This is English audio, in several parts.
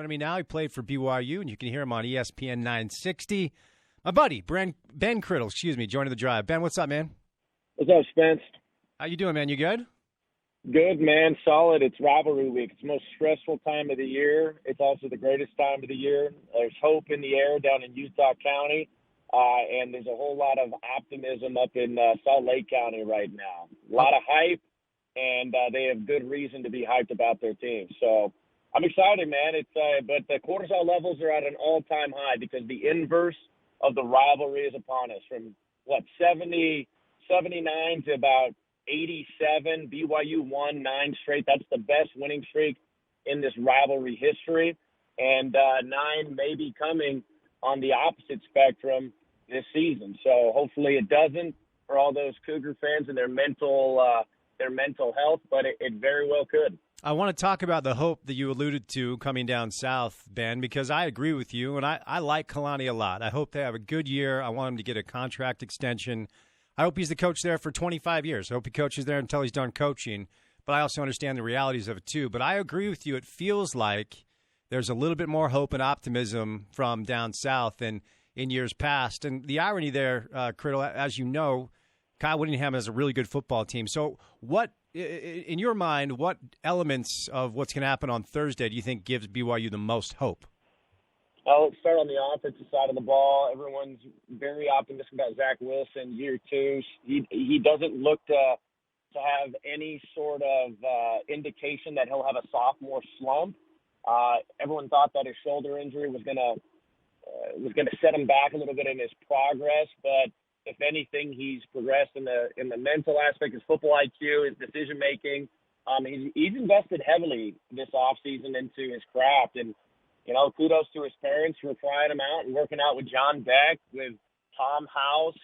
Joining me now, he played for BYU, and you can hear him on ESPN 960. My buddy, Ben Criddle, joining the drive. Ben, what's up, man? What's up, Spence? How you doing, man? You good? Good, man. Solid. It's rivalry week. It's the most stressful time of the year. It's also the greatest time of the year. There's hope in the air down in Utah County, and there's a whole lot of optimism up in Salt Lake County right now. A lot of hype, and they have good reason to be hyped about their team. So I'm excited, man. But the cortisol levels are at an all-time high because the inverse of the rivalry is upon us. From, 79 to about 87. BYU won 9 straight. That's the best winning streak in this rivalry history. And 9 may be coming on the opposite spectrum this season. So hopefully it doesn't for all those Cougar fans and their mental health, but it very well could. I want to talk about the hope that you alluded to coming down south, Ben, because I agree with you, and I like Kalani a lot. I hope they have a good year. I want him to get a contract extension. I hope he's the coach there for 25 years. I hope he coaches there until he's done coaching, but I also understand the realities of it too. But I agree with you. It feels like there's a little bit more hope and optimism from down south than in years past. And the irony there, Criddle, as you know, Kyle Whittingham has a really good football team. So what, in your mind, what elements of what's going to happen on Thursday do you think gives BYU the most hope? Let's start on the offensive side of the ball. Everyone's very optimistic about Zach Wilson, year 2. He doesn't look to have any sort of indication that he'll have a sophomore slump. Everyone thought that his shoulder injury was gonna set him back a little bit in his progress, but if anything, he's progressed in the mental aspect, his football IQ, his decision making. He's invested heavily this offseason into his craft, and kudos to his parents for trying him out and working out with John Beck, with Tom House,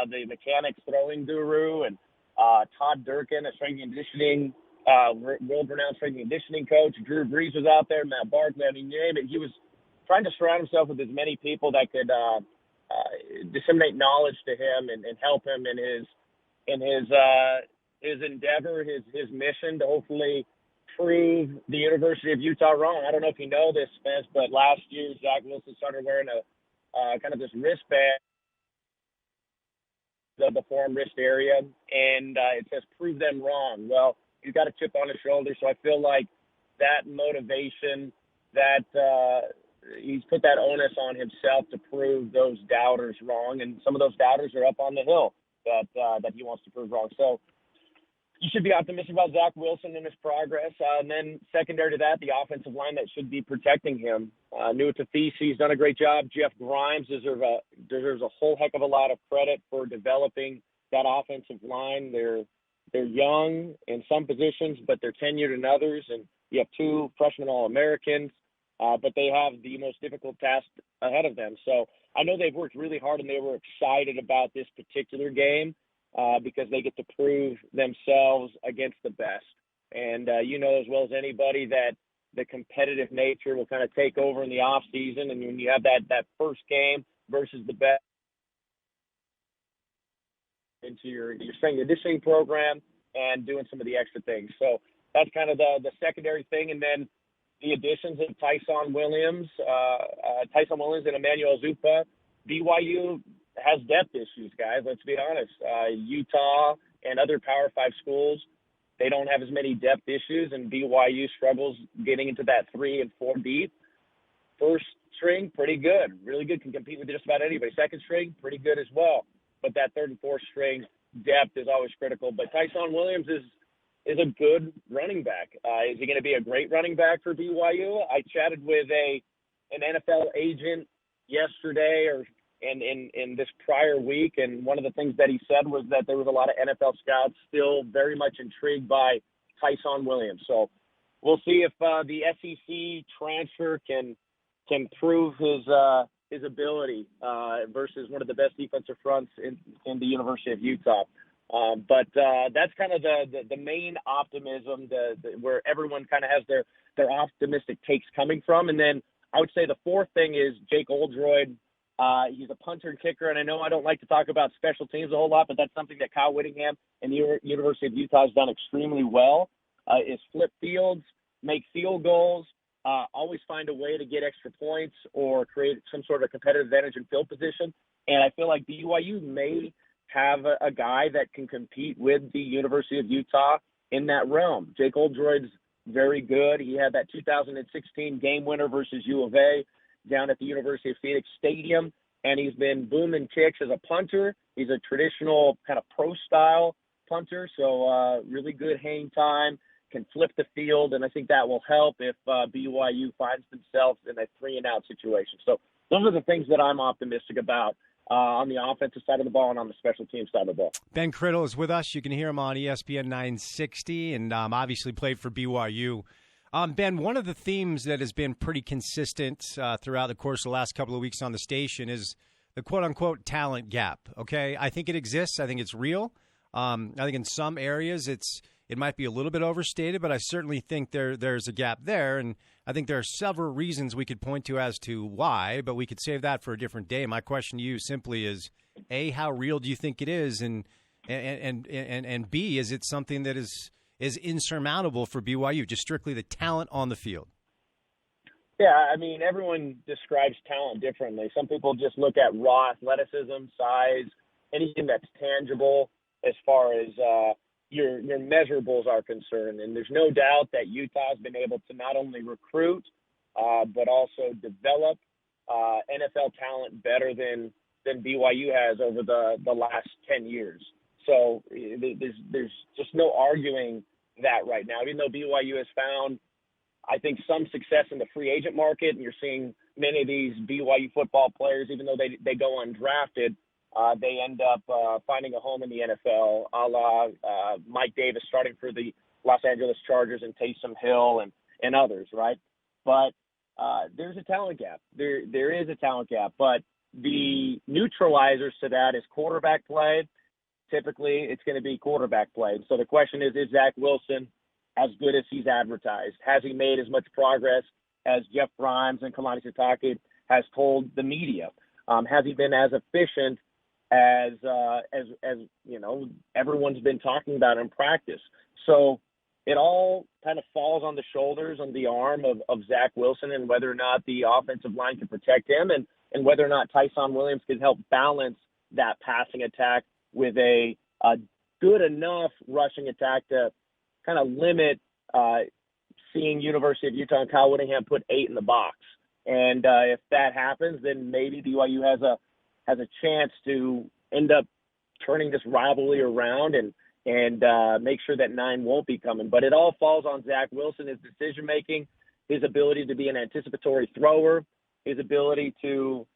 the mechanics throwing guru, and Todd Durkin, a strength and conditioning, world-renowned strength and conditioning coach. Drew Brees was out there, Matt Barkley, I mean, you name it. He was trying to surround himself with as many people that could disseminate knowledge to him and help him in his endeavor, his mission to hopefully prove the University of Utah wrong. I don't know if you know this, Spence, but last year Zach Wilson started wearing a kind of this wristband, the forearm wrist area, and it says "prove them wrong." Well, he's got a chip on his shoulder, so I feel like that motivation, that he's put that onus on himself to prove those doubters wrong, and some of those doubters are up on the hill that he wants to prove wrong. So you should be optimistic about Zach Wilson and his progress. And then secondary to that, the offensive line that should be protecting him. Nua Tafisi's done a great job. Jeff Grimes deserves a whole heck of a lot of credit for developing that offensive line. They're young in some positions, but they're tenured in others. And you have 2 freshman All-Americans, but they have the most difficult task ahead of them. So I know they've worked really hard, and they were excited about this particular game. Because they get to prove themselves against the best. And you know as well as anybody that the competitive nature will kind of take over in the off season. And when you have that first game versus the best into your strength and conditioning program and doing some of the extra things. So that's kind of the secondary thing. And then the additions of Tyson Williams and Emmanuel Zupa. BYU has depth issues, guys. Let's be honest. Utah and other Power 5 schools, they don't have as many depth issues, and BYU struggles getting into that 3 and 4 deep. First string, pretty good. Really good, can compete with just about anybody. Second string, pretty good as well. But that third and fourth string depth is always critical. But Tyson Williams is a good running back. Is he going to be a great running back for BYU? I chatted with an NFL agent yesterday and in this prior week, and one of the things that he said was that there was a lot of NFL scouts still very much intrigued by Tyson Williams. So we'll see if the SEC transfer can prove his ability versus one of the best defensive fronts in the University of Utah. But that's kind of the main optimism, where everyone kind of has their optimistic takes coming from. And then I would say the fourth thing is Jake Oldroyd. He's a punter and kicker, and I know I don't like to talk about special teams a whole lot, but that's something that Kyle Whittingham and the University of Utah has done extremely well, is flip fields, make field goals, always find a way to get extra points or create some sort of competitive advantage in field position. And I feel like BYU may have a guy that can compete with the University of Utah in that realm. Jake Oldroyd's very good. He had that 2016 game winner versus U of A down at the University of Phoenix Stadium, and he's been booming kicks as a punter. He's a traditional kind of pro-style punter, so really good hang time, can flip the field, and I think that will help if BYU finds themselves in a 3-and-out situation. So those are the things that I'm optimistic about on the offensive side of the ball and on the special teams side of the ball. Ben Criddle is with us. You can hear him on ESPN 960 and obviously played for BYU. Ben, one of the themes that has been pretty consistent throughout the course of the last couple of weeks on the station is the quote-unquote talent gap, okay? I think it exists. I think it's real. I think in some areas it might be a little bit overstated, but I certainly think there's a gap there, and I think there are several reasons we could point to as to why, but we could save that for a different day. My question to you simply is, A, how real do you think it is, and B, is it something that is insurmountable for BYU, just strictly the talent on the field? Yeah, I mean, everyone describes talent differently. Some people just look at raw athleticism, size, anything that's tangible as far as your measurables are concerned. And there's no doubt that Utah has been able to not only recruit, but also develop NFL talent better than BYU has over the last 10 years. So there's just no arguing that right now, even though BYU has found, I think, some success in the free agent market, and you're seeing many of these BYU football players, even though they go undrafted, they end up finding a home in the NFL, a la Mike Davis starting for the Los Angeles Chargers and Taysom Hill and others, right? But there's a talent gap. There is a talent gap, but the neutralizers to that is quarterback play. Typically, it's going to be quarterback play. So the question is Zach Wilson as good as he's advertised? Has he made as much progress as Jeff Grimes and Kalani Sitake has told the media? Has he been as efficient as you know everyone's been talking about in practice? So it all kind of falls on the shoulders, on the arm of Zach Wilson, and whether or not the offensive line can protect him, and whether or not Tyson Williams can help balance that passing attack with a good enough rushing attack to kind of limit seeing University of Utah and Kyle Whittingham put 8 in the box. And if that happens, then maybe BYU has a chance to end up turning this rivalry around and make sure that 9 won't be coming. But it all falls on Zach Wilson, his decision-making, his ability to be an anticipatory thrower, his ability to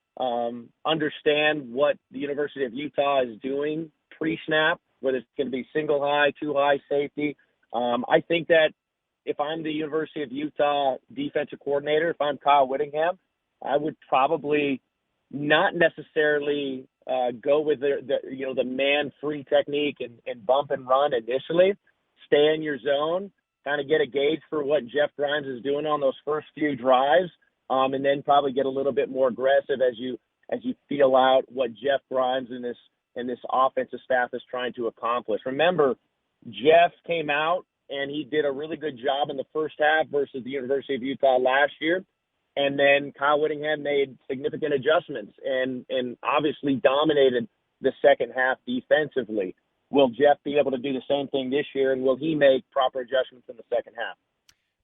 understand what the University of Utah is doing pre-snap, whether it's going to be single high, 2 high safety. I think that if I'm the University of Utah defensive coordinator, if I'm Kyle Whittingham, I would probably not necessarily go with the man-free technique and bump and run initially. Stay in your zone, kind of get a gauge for what Jeff Grimes is doing on those first few drives, and then probably get a little bit more aggressive as you feel out what Jeff Grimes and this offensive staff is trying to accomplish. Remember, Jeff came out and he did a really good job in the first half versus the University of Utah last year. And then Kyle Whittingham made significant adjustments and obviously dominated the second half defensively. Will Jeff be able to do the same thing this year, and will he make proper adjustments in the second half?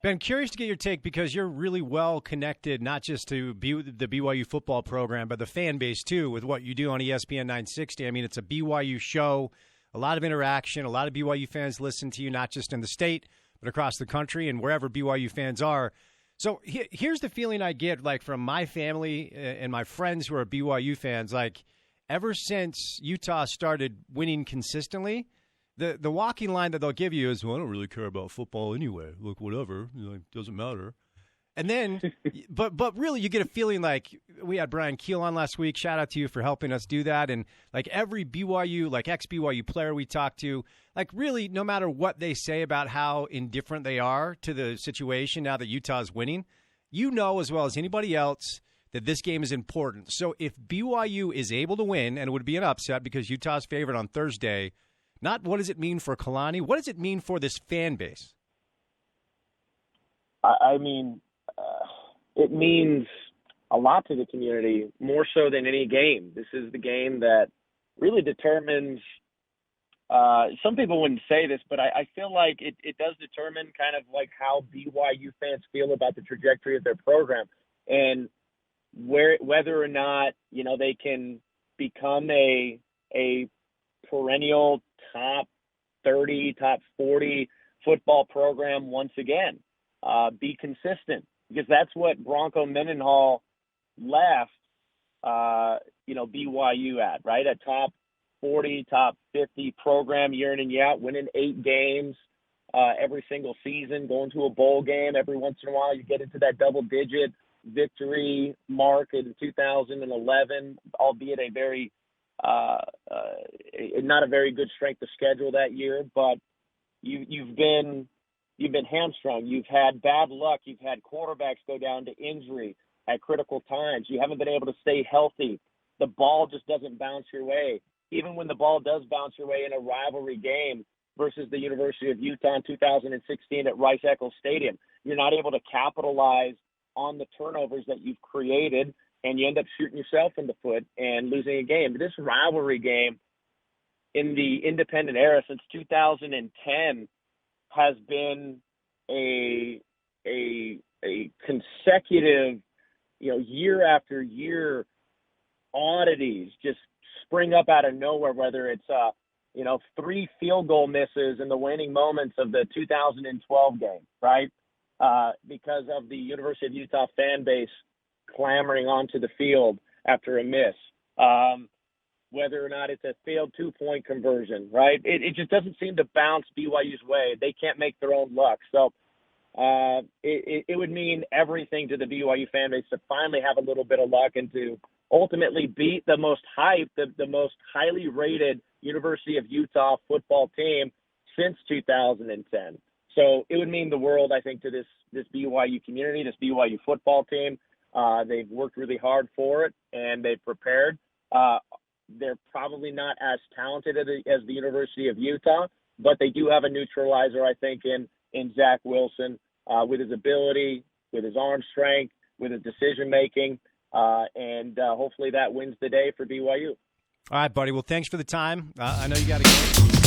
Ben, curious to get your take because you're really well connected, not just to the BYU football program, but the fan base too, with what you do on ESPN 960. I mean, it's a BYU show, a lot of interaction, a lot of BYU fans listen to you, not just in the state, but across the country and wherever BYU fans are. So here's the feeling I get, like, from my family and my friends who are BYU fans. Like, ever since Utah started winning consistently, the walking line that they'll give you is, well, I don't really care about football anyway. Look, whatever. It doesn't matter. And then, but really, you get a feeling like we had Brian Keel on last week. Shout out to you for helping us do that. And like every BYU, like ex-BYU player we talked to, like really, no matter what they say about how indifferent they are to the situation now that Utah's winning, you know as well as anybody else that this game is important. So if BYU is able to win, and it would be an upset because Utah's favored on Thursday, not what does it mean for Kalani? What does it mean for this fan base? I mean, it means a lot to the community, more so than any game. This is the game that really determines some people wouldn't say this, but I feel like it does determine kind of like how BYU fans feel about the trajectory of their program and whether or not, they can become a perennial top 30, top 40 football program once again. Be consistent, because that's what Bronco Mendenhall left, BYU at, right? A top 40, top 50 program year in and year out, winning 8 games every single season, going to a bowl game. Every once in a while you get into that double-digit victory mark in 2011, albeit a very not a very good strength of schedule that year, but you've been hamstrung. You've had bad luck. You've had quarterbacks go down to injury at critical times. You haven't been able to stay healthy. The ball just doesn't bounce your way. Even when the ball does bounce your way in a rivalry game versus the University of Utah in 2016 at Rice-Eccles Stadium, you're not able to capitalize on the turnovers that you've created, and you end up shooting yourself in the foot and losing a game. This rivalry game in the independent era since 2010 has been a consecutive, year after year oddities just spring up out of nowhere, whether it's 3 field goal misses in the waning moments of the 2012 game, right? Because of the University of Utah fan base clamoring onto the field after a miss. Whether or not it's a failed 2-point conversion, right? It just doesn't seem to bounce BYU's way. They can't make their own luck. So it would mean everything to the BYU fan base to finally have a little bit of luck and to ultimately beat the most hyped, the most highly rated University of Utah football team since 2010. So it would mean the world, I think, to this BYU community, this BYU football team. They've worked really hard for it, and they've prepared. They're probably not as talented as the University of Utah, but they do have a neutralizer, I think, in Zach Wilson, with his ability, with his arm strength, with his decision-making, and hopefully that wins the day for BYU. All right, buddy. Well, thanks for the time. I know you got to go.